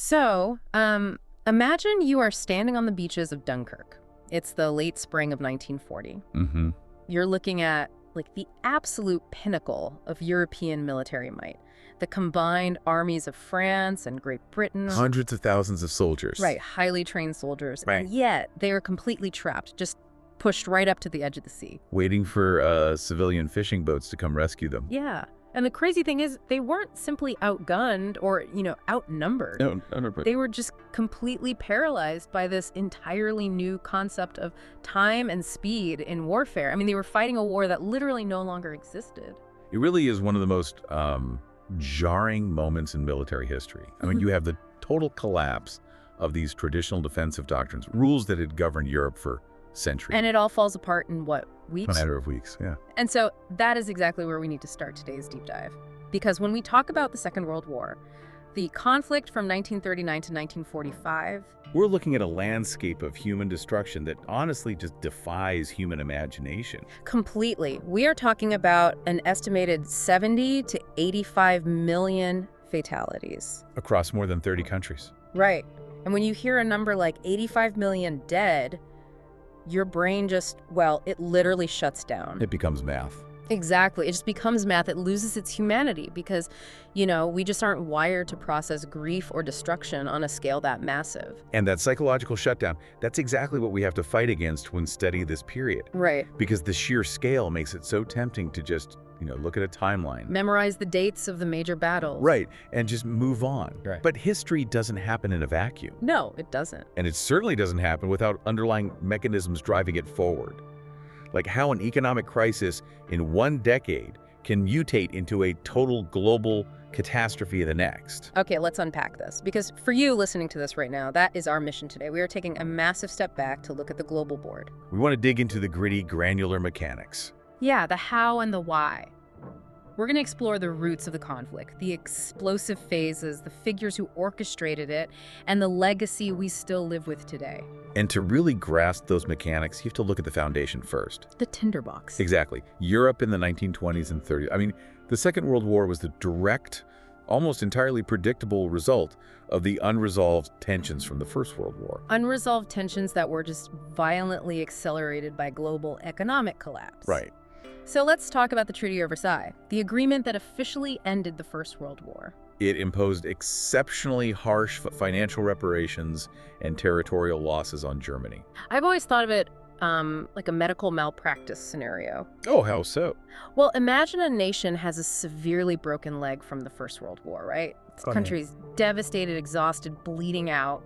So, imagine you are standing on the beaches of Dunkirk. It's the late spring of 1940. Mm-hmm. You're looking at, like, the absolute pinnacle of European military might. The combined armies of France and Great Britain. Hundreds of thousands of soldiers. Right, highly trained soldiers. Right. And yet, they are completely trapped, just pushed right up to the edge of the sea. Waiting for civilian fishing boats to come rescue them. Yeah. And the crazy thing is, they weren't simply outgunned or, outnumbered. No, They were just completely paralyzed by this entirely new concept of time and speed in warfare. I mean, they were fighting a war that literally no longer existed. It really is one of the most jarring moments in military history. I mean, you have the total collapse of these traditional defensive doctrines, rules that had governed Europe for centuries. And it all falls apart in, what, weeks? A matter of weeks, yeah. And so that is exactly where we need to start today's deep dive. Because when we talk about the Second World War, the conflict from 1939 to 1945... We're looking at a landscape of human destruction that honestly just defies human imagination. Completely. We are talking about an estimated 70 to 85 million fatalities. Across more than 30 countries. Right. And when you hear a number like 85 million dead, your brain just, well, it literally shuts down. It becomes math. Exactly. It just becomes math. It loses its humanity because, we just aren't wired to process grief or destruction on a scale that massive. And that psychological shutdown, that's exactly what we have to fight against when studying this period. Right. Because the sheer scale makes it so tempting to just, look at a timeline. Memorize the dates of the major battles. Right, and just move on. Right. But history doesn't happen in a vacuum. No, it doesn't. And it certainly doesn't happen without underlying mechanisms driving it forward. Like how an economic crisis in one decade can mutate into a total global catastrophe the next. Okay, let's unpack this. Because for you listening to this right now, that is our mission today. We are taking a massive step back to look at the global board. We want to dig into the gritty, granular mechanics. Yeah, the how and the why. We're going to explore the roots of the conflict, the explosive phases, the figures who orchestrated it, and the legacy we still live with today. And to really grasp those mechanics, you have to look at the foundation first. The tinderbox. Exactly. Europe in the 1920s and 30s. I mean, the Second World War was the direct, almost entirely predictable result of the unresolved tensions from the First World War. Unresolved tensions that were just violently accelerated by global economic collapse. Right. So let's talk about the Treaty of Versailles, the agreement that officially ended the First World War. It imposed exceptionally harsh financial reparations and territorial losses on Germany. I've always thought of it like a medical malpractice scenario. Oh, how so? Well, imagine a nation has a severely broken leg from the First World War, right? The country's devastated, exhausted, bleeding out.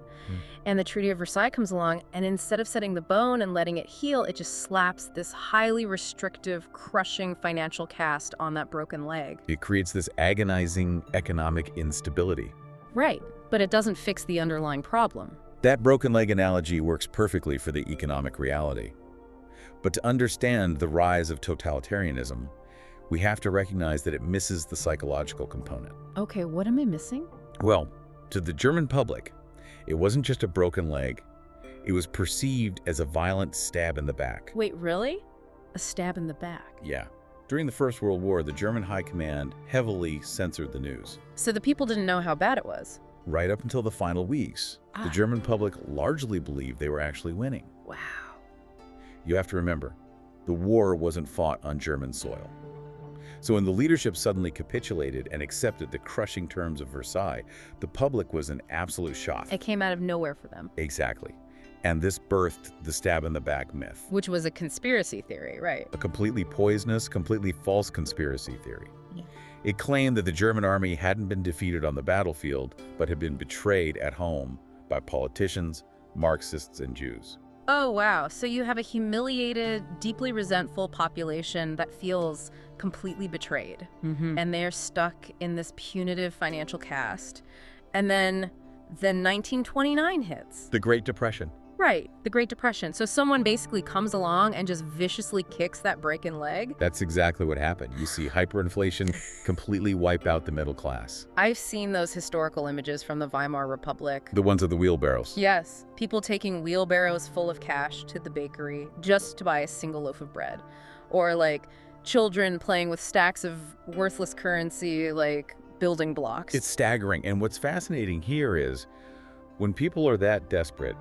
And the Treaty of Versailles comes along, and instead of setting the bone and letting it heal, it just slaps this highly restrictive, crushing financial cast on that broken leg. It creates this agonizing economic instability. Right, but it doesn't fix the underlying problem. That broken leg analogy works perfectly for the economic reality. But to understand the rise of totalitarianism, we have to recognize that it misses the psychological component. Okay, what am I missing? Well, to the German public, it wasn't just a broken leg. It was perceived as a violent stab in the back. Wait, really? A stab in the back? Yeah. During the First World War, the German High Command heavily censored the news. So the people didn't know how bad it was? Right up until the final weeks, the German public largely believed they were actually winning. Wow. You have to remember, the war wasn't fought on German soil. So when the leadership suddenly capitulated and accepted the crushing terms of Versailles, the public was in absolute shock. It came out of nowhere for them. Exactly. And this birthed the stab-in-the-back myth. Which was a conspiracy theory, right? A completely poisonous, completely false conspiracy theory. It claimed that the German army hadn't been defeated on the battlefield, but had been betrayed at home by politicians, Marxists, and Jews. Oh, wow. So you have a humiliated, deeply resentful population that feels completely betrayed. And they're stuck in this punitive financial cast. And then 1929 hits. The Great Depression. Right, the Great Depression. So someone basically comes along and just viciously kicks that broken leg. That's exactly what happened. You see hyperinflation completely wipe out the middle class. I've seen those historical images from the Weimar Republic. The ones of the wheelbarrows. Yes, people taking wheelbarrows full of cash to the bakery just to buy a single loaf of bread. Or like children playing with stacks of worthless currency like building blocks. It's staggering. And what's fascinating here is when people are that desperate,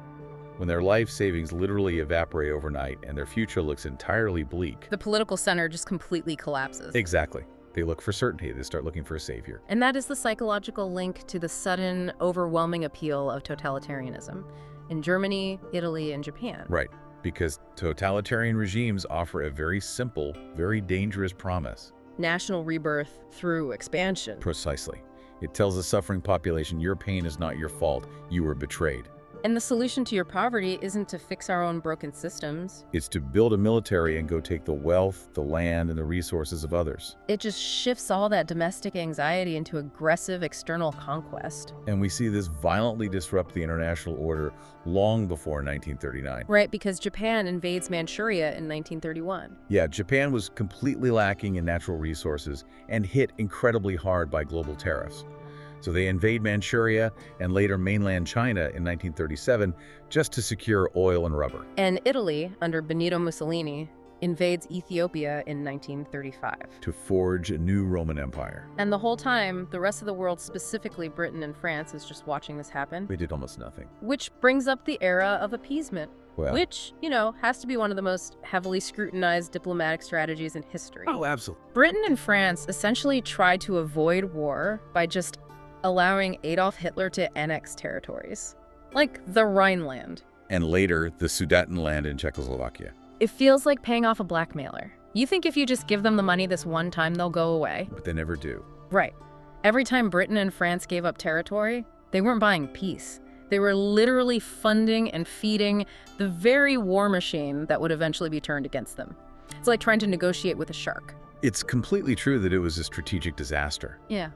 when their life savings literally evaporate overnight and their future looks entirely bleak. The political center just completely collapses. Exactly. They look for certainty. They start looking for a savior. And that is the psychological link to the sudden, overwhelming appeal of totalitarianism in Germany, Italy, and Japan. Right. Because totalitarian regimes offer a very simple, very dangerous promise. National rebirth through expansion. Precisely. It tells a suffering population, your pain is not your fault. You were betrayed. And the solution to your poverty isn't to fix our own broken systems. It's to build a military and go take the wealth, the land, and the resources of others. It just shifts all that domestic anxiety into aggressive external conquest. And we see this violently disrupt the international order long before 1939. Right, because Japan invades Manchuria in 1931. Yeah, Japan was completely lacking in natural resources and hit incredibly hard by global tariffs. So they invade Manchuria and later mainland China in 1937 just to secure oil and rubber. And Italy, under Benito Mussolini, invades Ethiopia in 1935. To forge a new Roman Empire. And the whole time, the rest of the world, specifically Britain and France, is just watching this happen. They did almost nothing. Which brings up the era of appeasement. Well, which, has to be one of the most heavily scrutinized diplomatic strategies in history. oh, absolutely. Britain and France essentially tried to avoid war by just allowing Adolf Hitler to annex territories, like the Rhineland. And later, the Sudetenland in Czechoslovakia. It feels like paying off a blackmailer. You think if you just give them the money this one time, they'll go away? But they never do. Right. Every time Britain and France gave up territory, they weren't buying peace. They were literally funding and feeding the very war machine that would eventually be turned against them. It's like trying to negotiate with a shark. It's completely true that it was a strategic disaster. Yeah.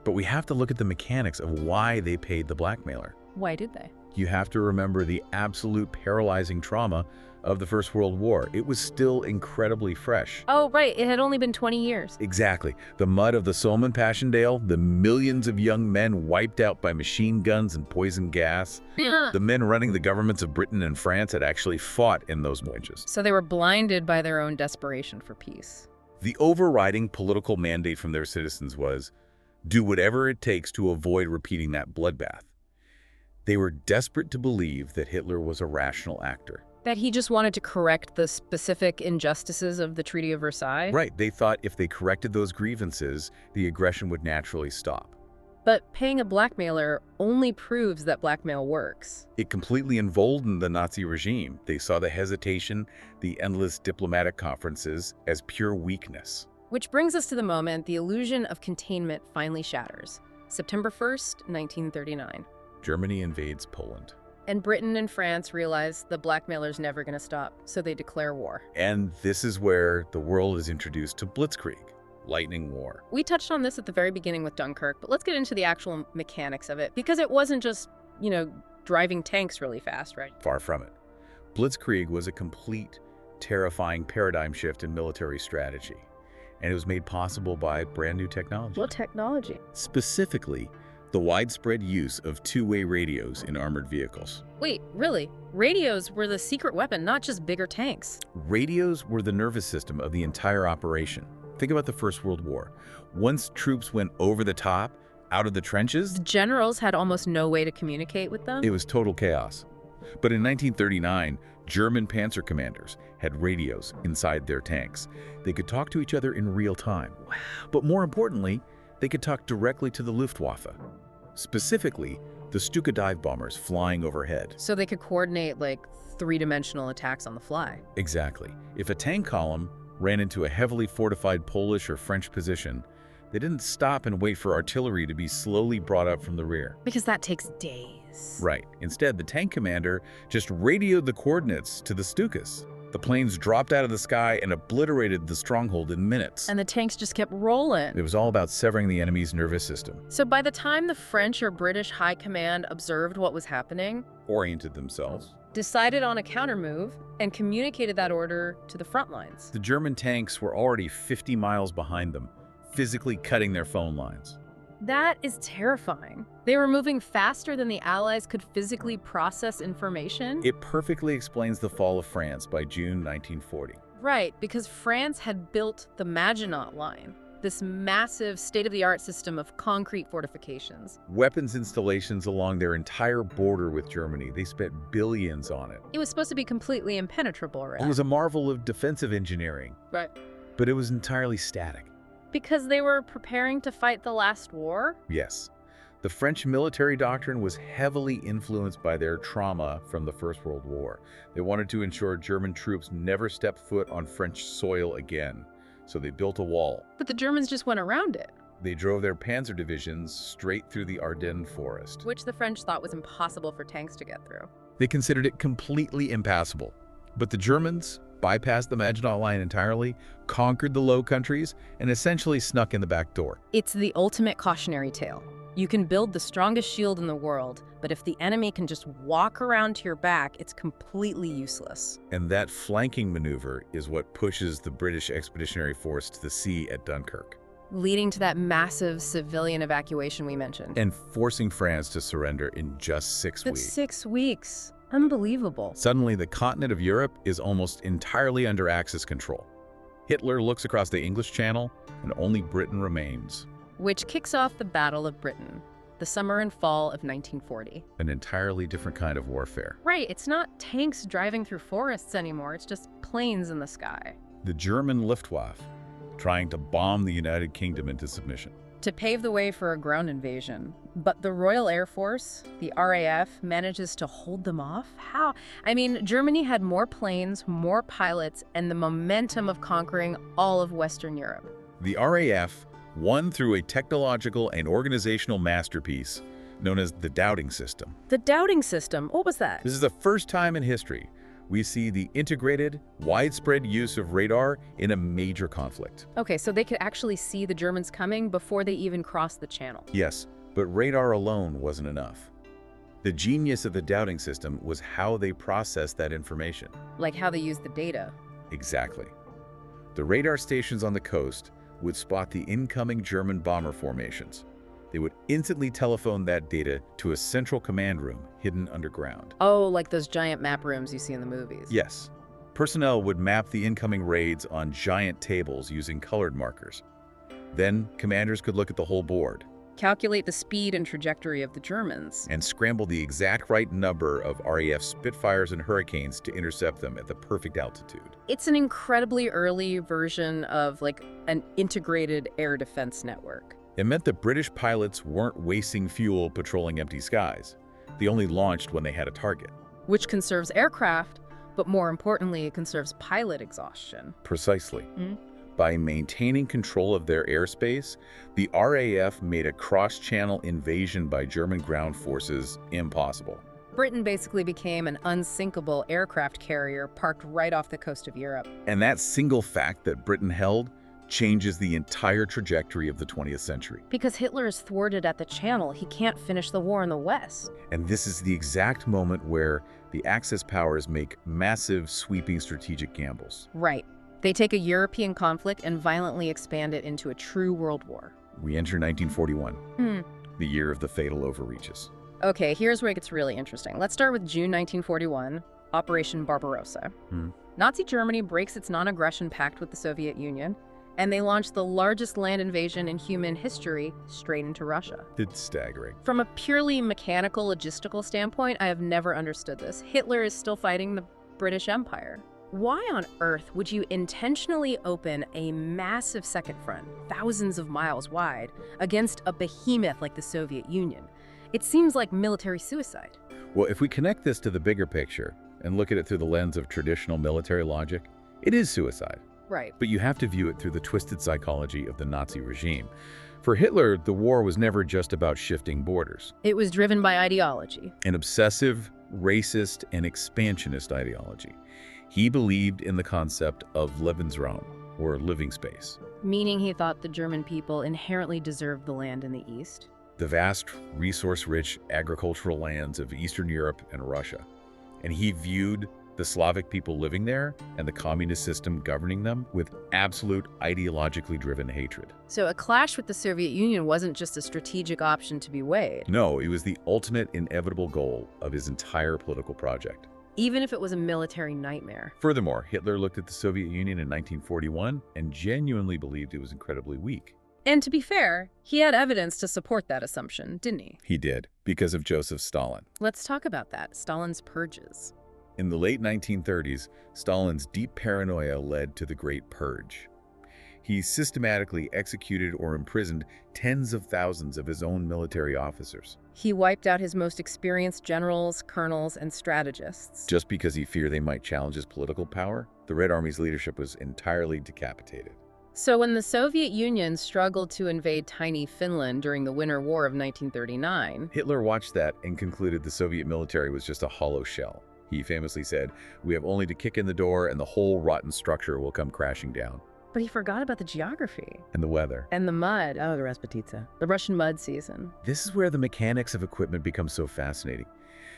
But we have to look at the mechanics of why they paid the blackmailer. Why did they? You have to remember the absolute paralyzing trauma of the First World War. It was still incredibly fresh. Oh, right. It had only been 20 years. Exactly. The mud of the Somme and Passchendaele, the millions of young men wiped out by machine guns and poison gas. The men running the governments of Britain and France had actually fought in those marches. So they were blinded by their own desperation for peace. The overriding political mandate from their citizens was, do whatever it takes to avoid repeating that bloodbath. They were desperate to believe that Hitler was a rational actor. That he just wanted to correct the specific injustices of the Treaty of Versailles? Right. They thought if they corrected those grievances, the aggression would naturally stop. But paying a blackmailer only proves that blackmail works. It completely emboldened the Nazi regime. They saw the hesitation, the endless diplomatic conferences as pure weakness. Which brings us to the moment the illusion of containment finally shatters. September 1st, 1939. Germany invades Poland. And Britain and France realize the blackmailer's never going to stop, so they declare war. And this is where the world is introduced to Blitzkrieg, lightning war. We touched on this at the very beginning with Dunkirk, but let's get into the actual mechanics of it, because it wasn't just, driving tanks really fast, right? Far from it. Blitzkrieg was a complete, terrifying paradigm shift in military strategy, and it was made possible by brand new technology. What technology? Specifically, the widespread use of two-way radios in armored vehicles. Wait, really? Radios were the secret weapon, not just bigger tanks. Radios were the nervous system of the entire operation. Think about the First World War. Once troops went over the top, out of the trenches, The generals had almost no way to communicate with them. it was total chaos. But in 1939, German panzer commanders had radios inside their tanks. They could talk to each other in real time. But more importantly, they could talk directly to the Luftwaffe. Specifically, the Stuka dive bombers flying overhead. So they could coordinate, three-dimensional attacks on the fly. Exactly. If a tank column ran into a heavily fortified Polish or French position, they didn't stop and wait for artillery to be slowly brought up from the rear. Because that takes days. Right. Instead, the tank commander just radioed the coordinates to the Stukas. The planes dropped out of the sky and obliterated the stronghold in minutes. And the tanks just kept rolling. It was all about severing the enemy's nervous system. So by the time the French or British high command observed what was happening, Oriented themselves. decided on a countermove, and communicated that order to the front lines. The German tanks were already 50 miles behind them, physically cutting their phone lines. That is terrifying. They were moving faster than the Allies could physically process information. It perfectly explains the fall of France by June 1940. Right, because France had built the Maginot Line. this massive state-of-the-art system of concrete fortifications. Weapons installations along their entire border with Germany. They spent billions on it. It was supposed to be completely impenetrable, right? It was a marvel of defensive engineering. Right. But it was entirely static. Because they were preparing to fight the last war? Yes. The French military doctrine was heavily influenced by their trauma from the First World War. They wanted to ensure German troops never stepped foot on French soil again, so they built a wall. But the Germans just went around it. They drove their panzer divisions straight through the Ardennes forest, Which the French thought was impossible for tanks to get through. They considered it completely impassable. But the Germans bypassed the Maginot Line entirely, conquered the Low Countries, and essentially snuck in the back door. It's the ultimate cautionary tale. You can build the strongest shield in the world, but if the enemy can just walk around to your back, it's completely useless. And that flanking maneuver is what pushes the British Expeditionary Force to the sea at Dunkirk, Leading to that massive civilian evacuation we mentioned. and forcing France to surrender in just 6 That's weeks. 6 weeks. Unbelievable. Suddenly, the continent of Europe is almost entirely under Axis control. Hitler looks across the English Channel, and only Britain remains. Which kicks off the Battle of Britain, the summer and fall of 1940. An entirely different kind of warfare. Right, it's not tanks driving through forests anymore, it's just planes in the sky. The German Luftwaffe trying to bomb the United Kingdom into submission. To pave the way for a ground invasion. But the Royal Air Force, the RAF, manages to hold them off? How? I mean, Germany had more planes, more pilots, and the momentum of conquering all of Western Europe. The RAF won through a technological and organizational masterpiece known as the Doubting System. The doubting system, what was that? This is the first time in history we see the integrated, widespread use of radar in a major conflict. Okay, so they could actually see the Germans coming before they even crossed the channel. Yes, but radar alone wasn't enough. The genius of the Doubting System was how they processed that information. Like how they used the data. Exactly. The radar stations on the coast would spot the incoming German bomber formations. They would instantly telephone that data to a central command room hidden underground. Oh, like those giant map rooms you see in the movies. Yes. Personnel would map the incoming raids on giant tables using colored markers. Then, commanders could look at the whole board Calculate the speed and trajectory of the Germans. and scramble the exact right number of RAF Spitfires and Hurricanes to intercept them at the perfect altitude. It's an incredibly early version of like an integrated air defense network. It meant that British pilots weren't wasting fuel patrolling empty skies. They only launched when they had a target. Which conserves aircraft, but more importantly, it conserves pilot exhaustion. Precisely. Mhm. By maintaining control of their airspace, the RAF made a cross-channel invasion by German ground forces impossible. Britain basically became an unsinkable aircraft carrier parked right off the coast of Europe. And that single fact that Britain held changes the entire trajectory of the 20th century. Because Hitler is thwarted at the Channel, he can't finish the war in the West. And this is the exact moment where the Axis powers make massive, sweeping strategic gambles. Right. They take a European conflict and violently expand it into a true world war. We enter 1941, the year of the fatal overreaches. Okay, here's where it gets really interesting. Let's start with June 1941, Operation Barbarossa. Nazi Germany breaks its non-aggression pact with the Soviet Union, and they launch the largest land invasion in human history straight into Russia. It's staggering. From a purely mechanical, logistical standpoint, I have never understood this. Hitler is still fighting the British Empire. Why on earth would you intentionally open a massive second front, thousands of miles wide, against a behemoth like the Soviet Union? It seems like military suicide. Well, if we connect this to the bigger picture and look at it through the lens of traditional military logic, it is suicide. Right. But you have to view it through the twisted psychology of the Nazi regime. For Hitler, the war was never just about shifting borders. It was driven by ideology. An obsessive, racist, and expansionist ideology. He believed in the concept of Lebensraum, or living space. Meaning he thought the German people inherently deserved the land in the East. The vast, resource-rich agricultural lands of Eastern Europe and Russia. And he viewed the Slavic people living there and the communist system governing them with absolute ideologically driven hatred. So a clash with the Soviet Union wasn't just a strategic option to be weighed. No, it was the ultimate inevitable goal of his entire political project. even if it was a military nightmare. Furthermore, Hitler looked at the Soviet Union in 1941 and genuinely believed it was incredibly weak. And to be fair, he had evidence to support that assumption, didn't he? He did, because of Joseph Stalin. Let's talk about that, Stalin's purges. In the late 1930s, Stalin's deep paranoia led to the Great Purge. He systematically executed or imprisoned tens of thousands of his own military officers. He wiped out his most experienced generals, colonels, and strategists. Just because he feared they might challenge his political power, the Red Army's leadership was entirely decapitated. So when the Soviet Union struggled to invade tiny Finland during the Winter War of 1939, Hitler watched that and concluded the Soviet military was just a hollow shell. He famously said, "We have only to kick in the door and the whole rotten structure will come crashing down." but he forgot about the geography. And the weather. And the mud. Oh, the Rasputitsa. The Russian mud season. This is where the mechanics of equipment become so fascinating.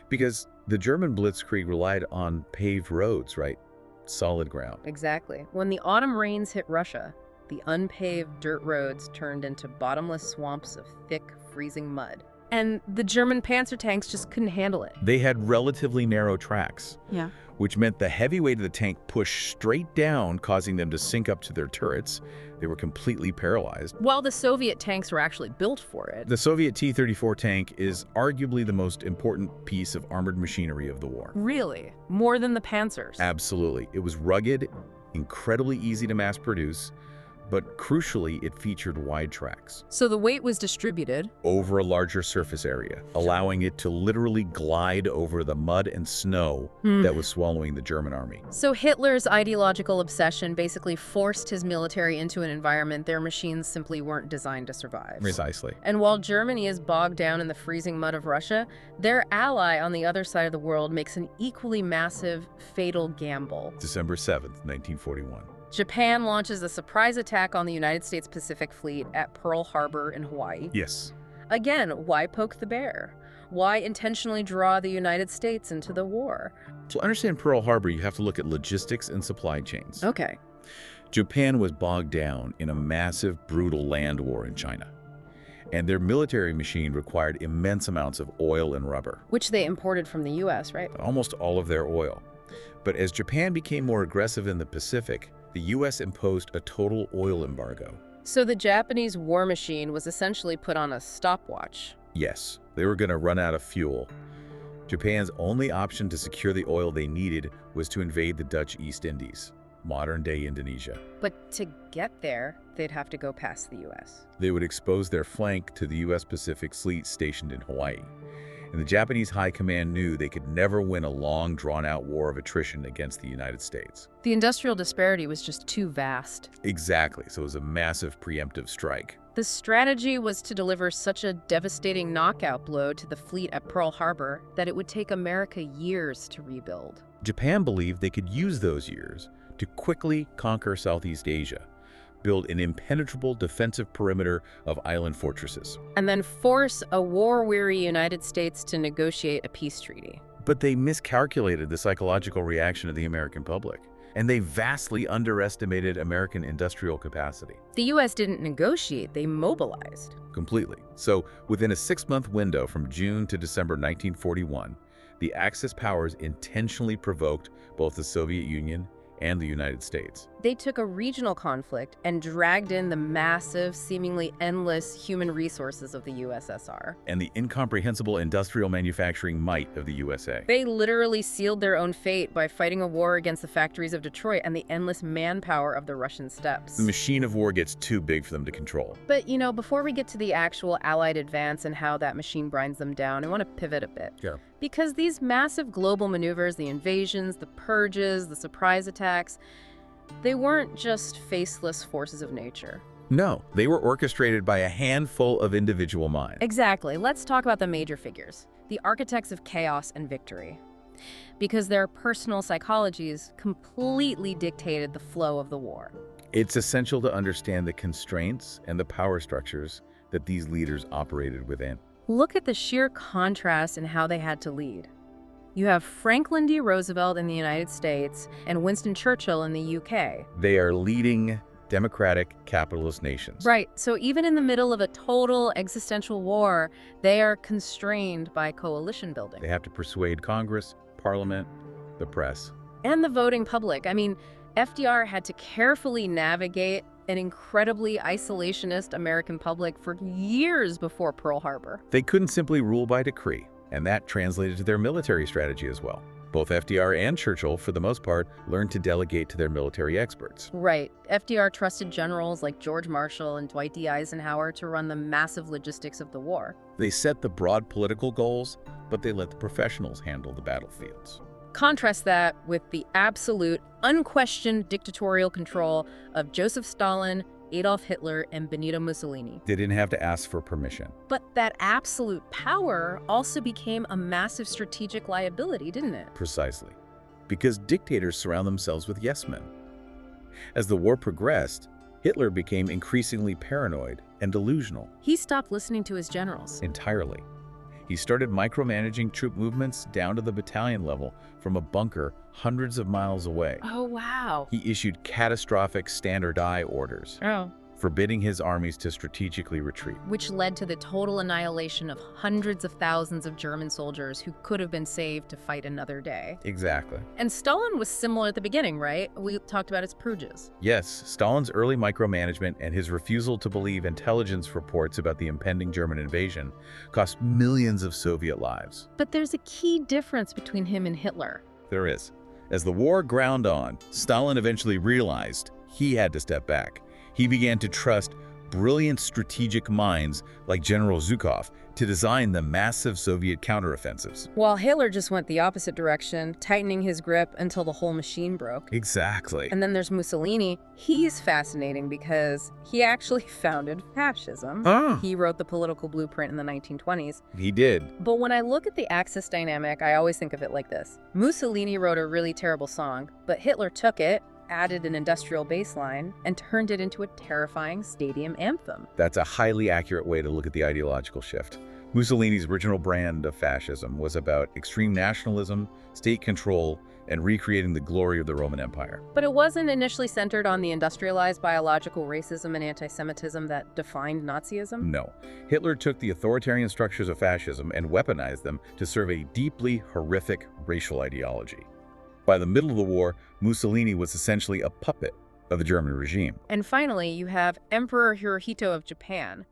Because the German blitzkrieg relied on paved roads, right? Solid ground. Exactly. When the autumn rains hit Russia, the unpaved dirt roads turned into bottomless swamps of thick, freezing mud. And the German panzer tanks just couldn't handle it. They had relatively narrow tracks. Yeah. Which meant the heavy weight of the tank pushed straight down, causing them to sink up to their turrets. They were completely paralyzed. While the Soviet tanks were actually built for it. The Soviet T-34 tank is arguably the most important piece of armored machinery of the war. Really? More than the panzers? Absolutely. It was rugged, incredibly easy to mass produce, but crucially, it featured wide tracks. So the weight was distributed over a larger surface area, allowing it to literally glide over the mud and snow that was swallowing the German army. So Hitler's ideological obsession basically forced his military into an environment their machines simply weren't designed to survive. Precisely. And while Germany is bogged down in the freezing mud of Russia, their ally on the other side of the world makes an equally massive, fatal gamble. December 7th, 1941. Japan launches a surprise attack on the United States Pacific Fleet at Pearl Harbor in Hawaii. Yes. Again, why poke the bear? Why intentionally draw the United States into the war? To understand Pearl Harbor, you have to look at logistics and supply chains. Okay. Japan was bogged down in a massive, brutal land war in China. And their military machine required immense amounts of oil and rubber. Which they imported from the U.S., right? Almost all of their oil. But as Japan became more aggressive in the Pacific, the U.S. imposed a total oil embargo. So the Japanese war machine was essentially put on a stopwatch. Yes, they were going to run out of fuel. Japan's only option to secure the oil they needed was to invade the Dutch East Indies, modern-day Indonesia. But to get there, they'd have to go past the U.S. They would expose their flank to the U.S. Pacific Fleet stationed in Hawaii. And the Japanese High Command knew they could never win a long, drawn-out war of attrition against the United States. The industrial disparity was just too vast. Exactly, so it was a massive preemptive strike. The strategy was to deliver such a devastating knockout blow to the fleet at Pearl Harbor that it would take America years to rebuild. Japan believed they could use those years to quickly conquer Southeast Asia, build an impenetrable defensive perimeter of island fortresses. And then force a war-weary United States to negotiate a peace treaty. But they miscalculated the psychological reaction of the American public, and they vastly underestimated American industrial capacity. The U.S. didn't negotiate, they mobilized. Completely. So within a 6-month window from June to December 1941, the Axis powers intentionally provoked both the Soviet Union and the United States. They took a regional conflict and dragged in the massive, seemingly endless human resources of the USSR. And the incomprehensible industrial manufacturing might of the USA. They literally sealed their own fate by fighting a war against the factories of Detroit and the endless manpower of the Russian steppes. The machine of war gets too big for them to control. But, you know, before we get to the actual Allied advance and how that machine grinds them down, I want to pivot a bit. Sure. Because these massive global maneuvers, the invasions, the purges, the surprise attacks, they weren't just faceless forces of nature. No, they were orchestrated by a handful of individual minds. Exactly. Let's talk about the major figures, the architects of chaos and victory. Because their personal psychologies completely dictated the flow of the war. It's essential to understand the constraints and the power structures that these leaders operated within. Look at the sheer contrast in how they had to lead. You have Franklin D. Roosevelt in the United States and Winston Churchill in the UK. They are leading democratic capitalist nations. Right, so even in the middle of a total existential war, they are constrained by coalition building. They have to persuade Congress, Parliament, the press. And the voting public. I mean, FDR had to carefully navigate an incredibly isolationist American public for years before Pearl Harbor. They couldn't simply rule by decree, and that translated to their military strategy as well. Both FDR and Churchill, for the most part, learned to delegate to their military experts. Right. FDR trusted generals like George Marshall and Dwight D. Eisenhower to run the massive logistics of the war. They set the broad political goals, but they let the professionals handle the battlefields. Contrast that with the absolute, unquestioned dictatorial control of Joseph Stalin, Adolf Hitler, and Benito Mussolini. They didn't have to ask for permission. But that absolute power also became a massive strategic liability, didn't it? Precisely. Because dictators surround themselves with yes-men. As the war progressed, Hitler became increasingly paranoid and delusional. He stopped listening to his generals. Entirely. He started micromanaging troop movements down to the battalion level from a bunker hundreds of miles away. Oh, wow. He issued catastrophic standard I orders, forbidding his armies to strategically retreat. Which led to the total annihilation of hundreds of thousands of German soldiers who could have been saved to fight another day. Exactly. And Stalin was similar at the beginning, right? We talked about his purges. Yes, Stalin's early micromanagement and his refusal to believe intelligence reports about the impending German invasion cost millions of Soviet lives. But there's a key difference between him and Hitler. There is. As the war ground on, Stalin eventually realized he had to step back. He began to trust brilliant strategic minds like General Zhukov to design the massive Soviet counteroffensives. While Hitler just went the opposite direction, tightening his grip until the whole machine broke. Exactly. And then there's Mussolini. He's fascinating because he actually founded fascism. He wrote the political blueprint in the 1920s. He did. But when I look at the Axis dynamic, I always think of it like this. Mussolini wrote a really terrible song, but Hitler took it, added an industrial bass line, and turned it into a terrifying stadium anthem. That's a highly accurate way to look at the ideological shift. Mussolini's original brand of fascism was about extreme nationalism, state control, and recreating the glory of the Roman Empire. But it wasn't initially centered on the industrialized biological racism and anti-Semitism that defined Nazism? No. Hitler took the authoritarian structures of fascism and weaponized them to serve a deeply horrific racial ideology. By the middle of the war, Mussolini was essentially a puppet of the German regime. And finally, you have Emperor Hirohito of Japan,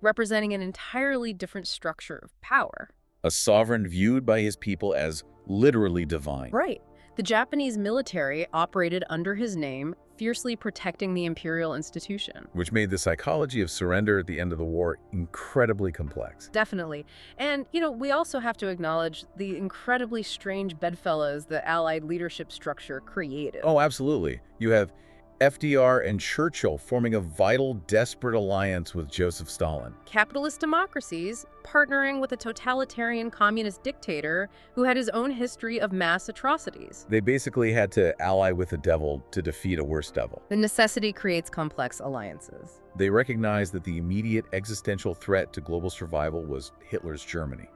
representing an entirely different structure of power. A sovereign viewed by his people as literally divine. Right. The Japanese military operated under his name, fiercely protecting the imperial institution. Which made the psychology of surrender at the end of the war incredibly complex. Definitely. And, we also have to acknowledge the incredibly strange bedfellows the Allied leadership structure created. Oh, absolutely. You have FDR and Churchill forming a vital, desperate alliance with Joseph Stalin. Capitalist democracies partnering with a totalitarian communist dictator who had his own history of mass atrocities. They basically had to ally with the devil to defeat a worse devil. The necessity creates complex alliances. They recognized that the immediate existential threat to global survival was Hitler's Germany.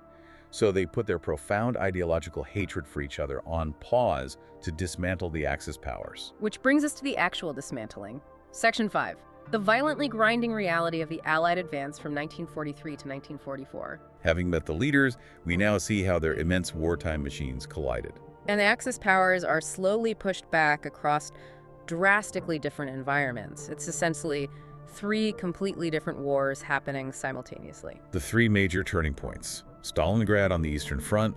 So they put their profound ideological hatred for each other on pause to dismantle the Axis powers. Which brings us to the actual dismantling. Section 5. The violently grinding reality of the Allied advance from 1943 to 1944. Having met the leaders, we now see how their immense wartime machines collided. And the Axis powers are slowly pushed back across drastically different environments. It's essentially 3 completely different wars happening simultaneously. The 3 major turning points: Stalingrad on the Eastern Front,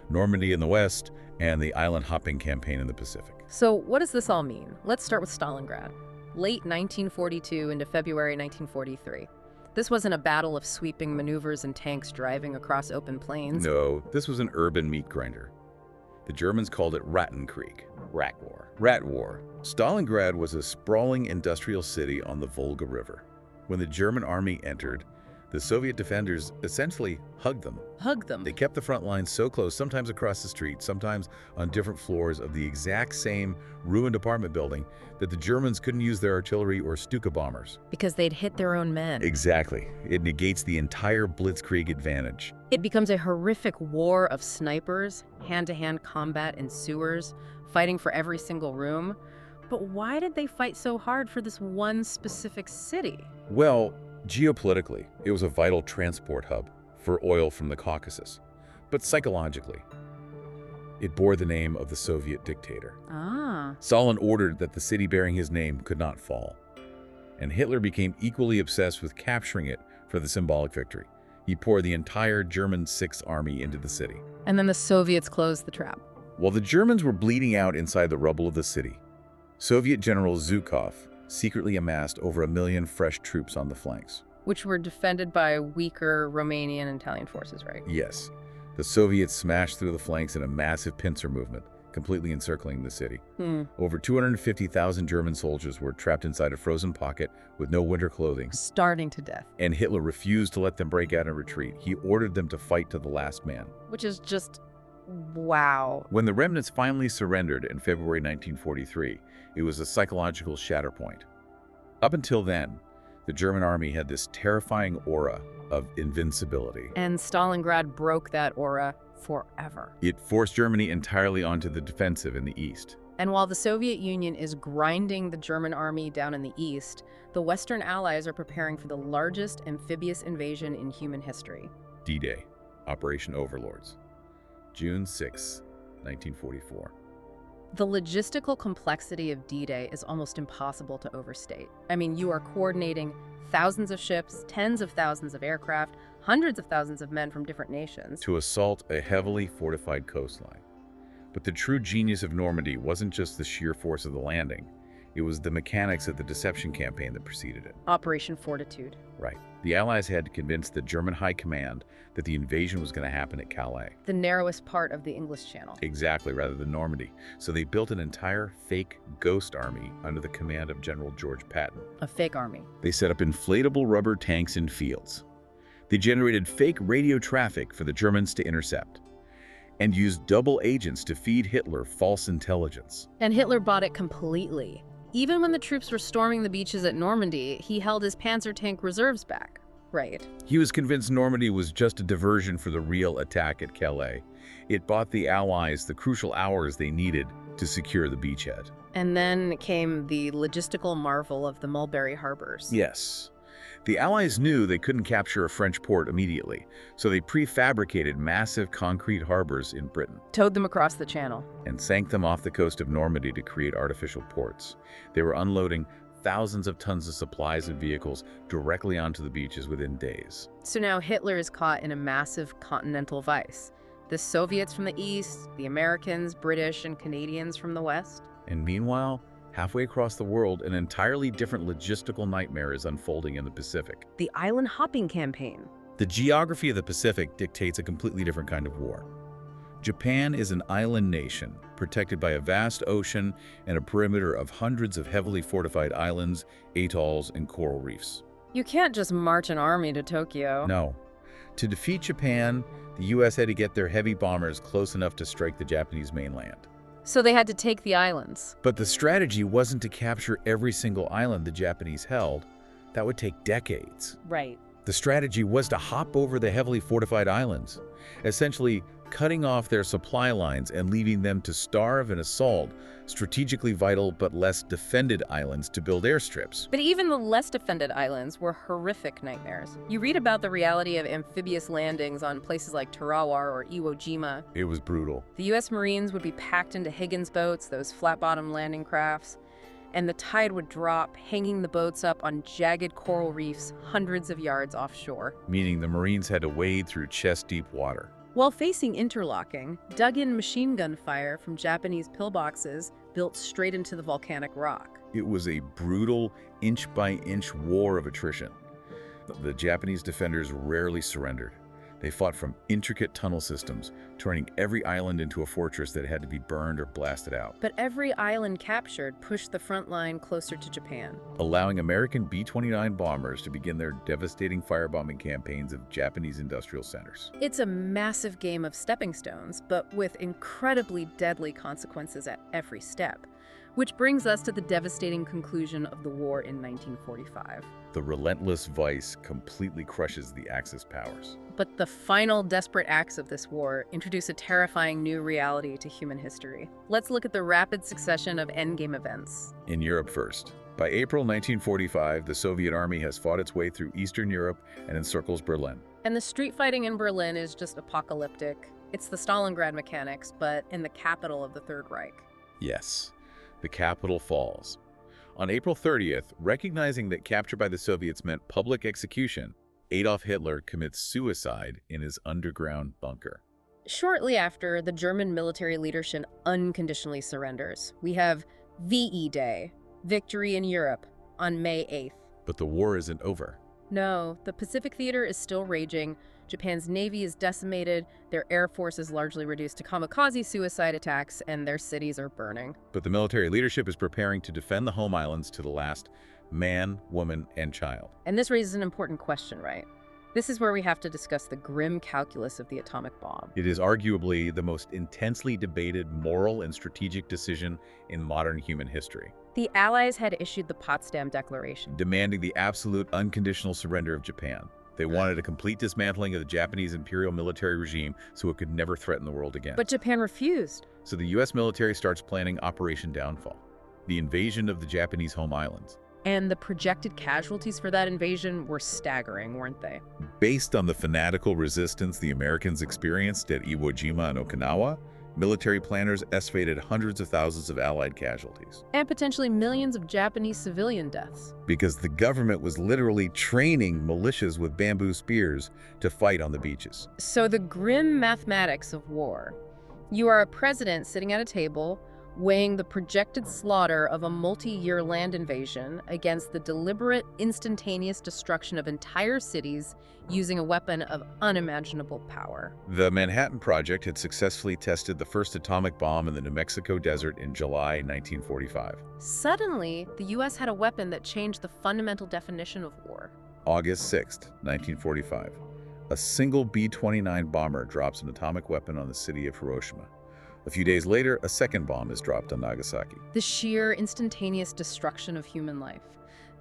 Normandy in the West, and the island-hopping campaign in the Pacific. So what does this all mean? Let's start with Stalingrad. Late 1942 into February 1943. This wasn't a battle of sweeping maneuvers and tanks driving across open plains. No, this was an urban meat grinder. The Germans called it Rattenkrieg, Rat War. Rat War. Stalingrad was a sprawling industrial city on the Volga River. When the German army entered, the Soviet defenders essentially hugged them. They kept the front lines so close, sometimes across the street, sometimes on different floors of the exact same ruined apartment building, that the Germans couldn't use their artillery or Stuka bombers. Because they'd hit their own men. Exactly. It negates the entire blitzkrieg advantage. It becomes a horrific war of snipers, hand-to-hand combat in sewers, fighting for every single room. But why did they fight so hard for this one specific city? Well, geopolitically, it was a vital transport hub for oil from the Caucasus. But psychologically, It bore the name of the Soviet dictator. Ah. Stalin ordered that the city bearing his name could not fall. And Hitler became equally obsessed with capturing it for the symbolic victory. He poured the entire German Sixth Army into the city. And then the Soviets closed the trap. While the Germans were bleeding out inside the rubble of the city, Soviet General Zhukov secretly amassed over 1 million fresh troops on the flanks. Which were defended by weaker Romanian and Italian forces, right? Yes, the Soviets smashed through the flanks in a massive pincer movement, completely encircling the city. Over 250,000 German soldiers were trapped inside a frozen pocket with no winter clothing. Starving to death. And Hitler refused to let them break out and retreat. He ordered them to fight to the last man. Which is just, wow. When the remnants finally surrendered in February 1943, it was a psychological shatterpoint. Up until then, the German army had this terrifying aura of invincibility. And Stalingrad broke that aura forever. It forced Germany entirely onto the defensive in the east. And while the Soviet Union is grinding the German army down in the east, the Western Allies are preparing for the largest amphibious invasion in human history. D-Day, Operation Overlords, June 6, 1944. The logistical complexity of D-Day is almost impossible to overstate. I mean, you are coordinating thousands of ships, tens of thousands of aircraft, hundreds of thousands of men from different nations to assault a heavily fortified coastline. But the true genius of Normandy wasn't just the sheer force of the landing. It was the mechanics of the deception campaign that preceded it. Operation Fortitude. Right. The Allies had to convince the German High Command that the invasion was going to happen at Calais. The narrowest part of the English Channel. Exactly, rather than Normandy. So they built an entire fake ghost army under the command of General George Patton. A fake army. They set up inflatable rubber tanks in fields. They generated fake radio traffic for the Germans to intercept, and used double agents to feed Hitler false intelligence. And Hitler bought it completely. Even when the troops were storming the beaches at Normandy, he held his Panzer tank reserves back. Right. He was convinced Normandy was just a diversion for the real attack at Calais. It bought the Allies the crucial hours they needed to secure the beachhead. And then came the logistical marvel of the Mulberry Harbors. Yes. The Allies knew they couldn't capture a French port immediately, so they prefabricated massive concrete harbors in Britain. Towed them across the channel. And sank them off the coast of Normandy to create artificial ports. They were unloading thousands of tons of supplies and vehicles directly onto the beaches within days. So now Hitler is caught in a massive continental vice. The Soviets from the east, the Americans, British, and Canadians from the west. And meanwhile, halfway across the world, an entirely different logistical nightmare is unfolding in the Pacific. The island hopping campaign. The geography of the Pacific dictates a completely different kind of war. Japan is an island nation, protected by a vast ocean and a perimeter of hundreds of heavily fortified islands, atolls, and coral reefs. You can't just march an army to Tokyo. No. To defeat Japan, the U.S. had to get their heavy bombers close enough to strike the Japanese mainland. So they had to take the islands. But the strategy wasn't to capture every single island the Japanese held. That would take decades. Right. The strategy was to hop over the heavily fortified islands, essentially cutting off their supply lines and leaving them to starve and assault strategically vital but less defended islands to build airstrips. But even the less defended islands were horrific nightmares. You read about the reality of amphibious landings on places like Tarawa or Iwo Jima. It was brutal. The U.S. Marines would be packed into Higgins boats, those flat-bottom landing crafts, and the tide would drop, hanging the boats up on jagged coral reefs hundreds of yards offshore. Meaning the Marines had to wade through chest-deep water. While facing interlocking, dug-in machine gun fire from Japanese pillboxes built straight into the volcanic rock. It was a brutal, inch-by-inch war of attrition. The Japanese defenders rarely surrendered. They fought from intricate tunnel systems, turning every island into a fortress that had to be burned or blasted out. But every island captured pushed the front line closer to Japan, allowing American B-29 bombers to begin their devastating firebombing campaigns of Japanese industrial centers. It's a massive game of stepping stones, but with incredibly deadly consequences at every step. Which brings us to the devastating conclusion of the war in 1945. The relentless vice completely crushes the Axis powers. But the final desperate acts of this war introduce a terrifying new reality to human history. Let's look at the rapid succession of endgame events. In Europe first. By April 1945, the Soviet army has fought its way through Eastern Europe and encircles Berlin. And the street fighting in Berlin is just apocalyptic. It's the Stalingrad mechanics, but in the capital of the Third Reich. Yes, the capital falls. On April 30th, recognizing that capture by the Soviets meant public execution, Adolf Hitler commits suicide in his underground bunker. Shortly after, the German military leadership unconditionally surrenders. We have VE Day, Victory in Europe, on May 8th. But the war isn't over. No, the Pacific Theater is still raging. Japan's navy is decimated, their air force is largely reduced to kamikaze suicide attacks, and their cities are burning. But the military leadership is preparing to defend the home islands to the last man, woman, and child. And this raises an important question, right? This is where we have to discuss the grim calculus of the atomic bomb. It is arguably the most intensely debated moral and strategic decision in modern human history. The Allies had issued the Potsdam Declaration, Demanding the absolute unconditional surrender of Japan. They wanted a complete dismantling of the Japanese imperial military regime so it could never threaten the world again. but Japan refused. So the U.S. military starts planning Operation Downfall, the invasion of the Japanese home islands. And the projected casualties for that invasion were staggering, weren't they? Based on the fanatical resistance the Americans experienced at Iwo Jima and Okinawa, military planners estimated hundreds of thousands of Allied casualties. And potentially millions of Japanese civilian deaths. Because the government was literally training militias with bamboo spears to fight on the beaches. So the grim mathematics of war. You are a president sitting at a table, weighing the projected slaughter of a multi-year land invasion against the deliberate, instantaneous destruction of entire cities using a weapon of unimaginable power. The Manhattan Project had successfully tested the first atomic bomb in the New Mexico desert in July 1945. Suddenly, the U.S. had a weapon that changed the fundamental definition of war. August 6, 1945. A single B-29 bomber drops an atomic weapon on the city of Hiroshima. A few days later, a second bomb is dropped on Nagasaki. The sheer instantaneous destruction of human life.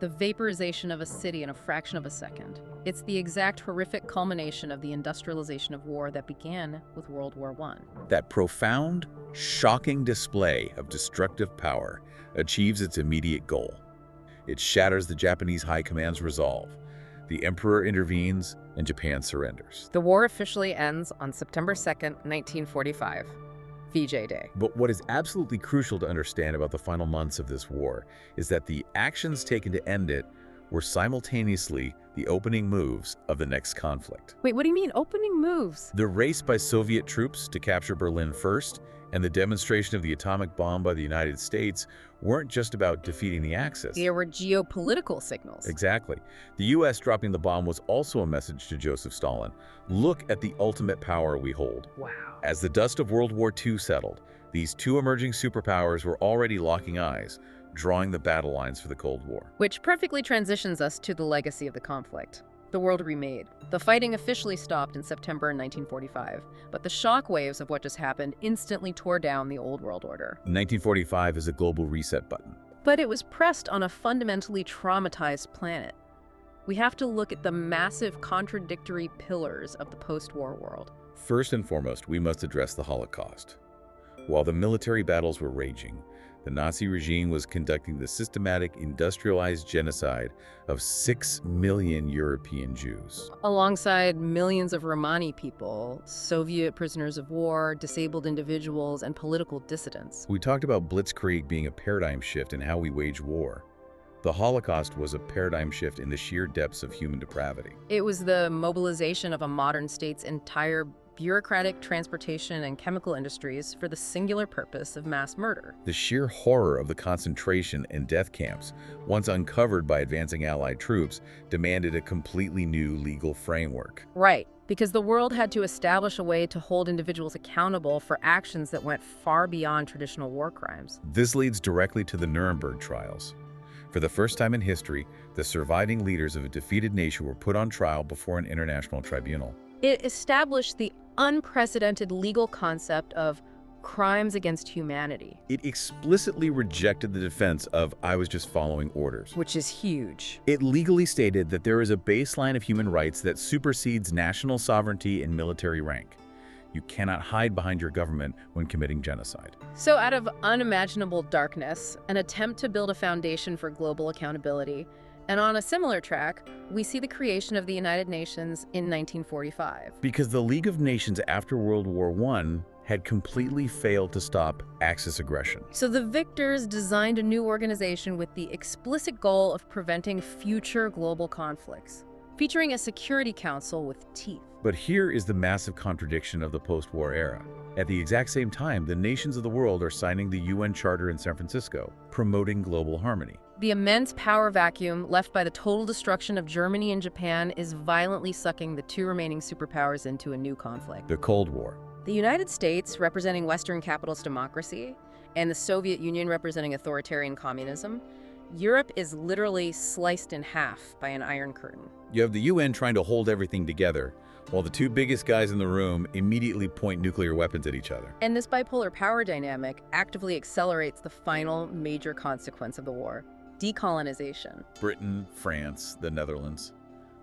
The vaporization of a city in a fraction of a second. It's the exact horrific culmination of the industrialization of war that began with World War I. That profound, shocking display of destructive power achieves its immediate goal. It shatters the Japanese High Command's resolve. The emperor intervenes, and Japan surrenders. The war officially ends on September 2nd, 1945. VJ Day. But what is absolutely crucial to understand about the final months of this war is that the actions taken to end it were simultaneously the opening moves of the next conflict. Wait, what do you mean, opening moves? The race by Soviet troops to capture Berlin first and the demonstration of the atomic bomb by the United States weren't just about defeating the Axis. There were geopolitical signals. Exactly. The U.S. dropping the bomb was also a message to Joseph Stalin. Look at the ultimate power we hold. Wow. As the dust of World War II settled, these two emerging superpowers were already locking eyes, drawing the battle lines for the Cold War. Which perfectly transitions us to the legacy of the conflict. The world remade. The fighting officially stopped in September 1945, but the shockwaves of what just happened instantly tore down the old world order. 1945 is a global reset button. But it was pressed on a fundamentally traumatized planet. We have to look at the massive contradictory pillars of the post-war world. First and foremost, we must address the Holocaust. While the military battles were raging, the Nazi regime was conducting the systematic industrialized genocide of 6 million European Jews. Alongside millions of Romani people, Soviet prisoners of war, disabled individuals, and political dissidents. We talked about Blitzkrieg being a paradigm shift in how we wage war. The Holocaust was a paradigm shift in the sheer depths of human depravity. It was the mobilization of a modern state's entire bureaucratic, transportation, and chemical industries for the singular purpose of mass murder. The sheer horror of the concentration and death camps, once uncovered by advancing Allied troops, demanded a completely new legal framework. Right, because the world had to establish a way to hold individuals accountable for actions that went far beyond traditional war crimes. This leads directly to the Nuremberg trials. For the first time in history, the surviving leaders of a defeated nation were put on trial before an international tribunal. It established the unprecedented legal concept of crimes against humanity. It explicitly rejected the defense of, "I was just following orders." Which is huge. It legally stated that there is a baseline of human rights that supersedes national sovereignty and military rank. You cannot hide behind your government when committing genocide. So out of unimaginable darkness, an attempt to build a foundation for global accountability, And on a similar track, we see the creation of the United Nations in 1945. Because the League of Nations after World War I had completely failed to stop Axis aggression. So the victors designed a new organization with the explicit goal of preventing future global conflicts, featuring a Security Council with teeth. But here is the massive contradiction of the post-war era. At the exact same time, the nations of the world are signing the UN Charter in San Francisco, promoting global harmony. The immense power vacuum left by the total destruction of Germany and Japan is violently sucking the two remaining superpowers into a new conflict. The Cold War. The United States, representing Western capitalist democracy, and the Soviet Union representing authoritarian communism, Europe is literally sliced in half by an iron curtain. You have the UN trying to hold everything together, while the two biggest guys in the room immediately point nuclear weapons at each other. And this bipolar power dynamic actively accelerates the final major consequence of the war: decolonization. Britain, France, the Netherlands,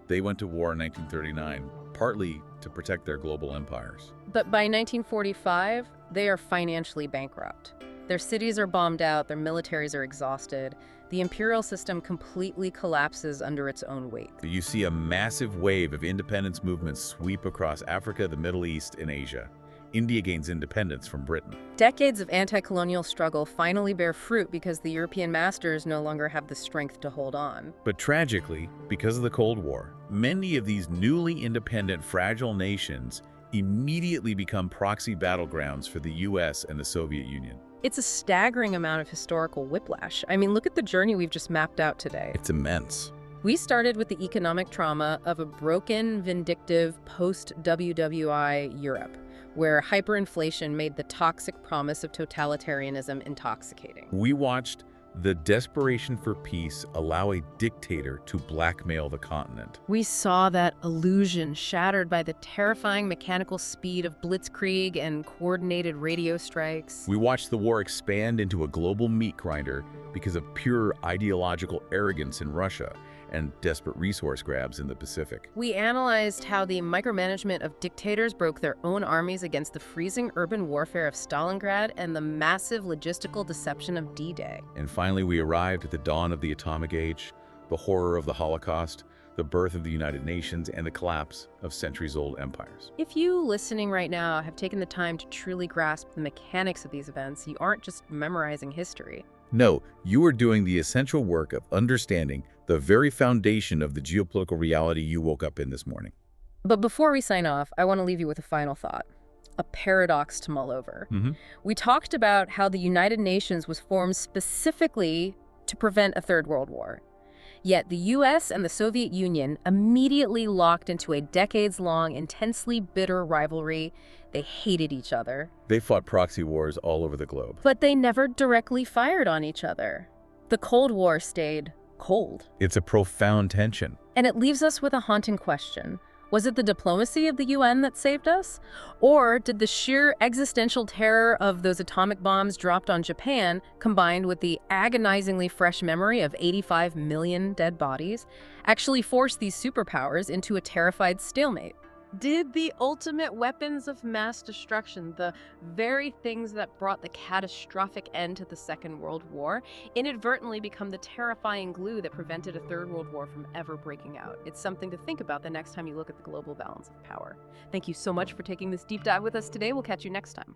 they went to war in 1939, partly to protect their global empires. But by 1945, they are financially bankrupt. Their cities are bombed out, their militaries are exhausted. The imperial system completely collapses under its own weight. You see a massive wave of independence movements sweep across Africa, the Middle East, and Asia. India gains independence from Britain. Decades of anti-colonial struggle finally bear fruit because the European masters no longer have the strength to hold on. But tragically, because of the Cold War, many of these newly independent, fragile nations immediately become proxy battlegrounds for the US and the Soviet Union. It's a staggering amount of historical whiplash. I mean, look at the journey we've just mapped out today. It's immense. We started with the economic trauma of a broken, vindictive, post-WWI Europe, where hyperinflation made the toxic promise of totalitarianism intoxicating. We watched the desperation for peace allow a dictator to blackmail the continent. We saw that illusion shattered by the terrifying mechanical speed of blitzkrieg and coordinated radio strikes. We watched the war expand into a global meat grinder because of pure ideological arrogance in Russia and desperate resource grabs in the Pacific. We analyzed how the micromanagement of dictators broke their own armies against the freezing urban warfare of Stalingrad and the massive logistical deception of D-Day. And finally, we arrived at the dawn of the atomic age, the horror of the Holocaust, the birth of the United Nations, and the collapse of centuries-old empires. If you listening right now have taken the time to truly grasp the mechanics of these events, you aren't just memorizing history. No, you are doing the essential work of understanding the very foundation of the geopolitical reality you woke up in this morning. But before we sign off, I want to leave you with a final thought, a paradox to mull over. We talked about how the United Nations was formed specifically to prevent a third world war. Yet the US and the Soviet Union immediately locked into a decades-long, intensely bitter rivalry. They hated each other. They fought proxy wars all over the globe. But they never directly fired on each other. The Cold War stayed cold. It's a profound tension. And it leaves us with a haunting question. Was it the diplomacy of the UN that saved us? Or did the sheer existential terror of those atomic bombs dropped on Japan, combined with the agonizingly fresh memory of 85 million dead bodies, actually force these superpowers into a terrified stalemate? Did the ultimate weapons of mass destruction, the very things that brought the catastrophic end to the Second World War, inadvertently become the terrifying glue that prevented a Third World War from ever breaking out? It's something to think about the next time you look at the global balance of power. Thank you so much for taking this deep dive with us today. We'll catch you next time.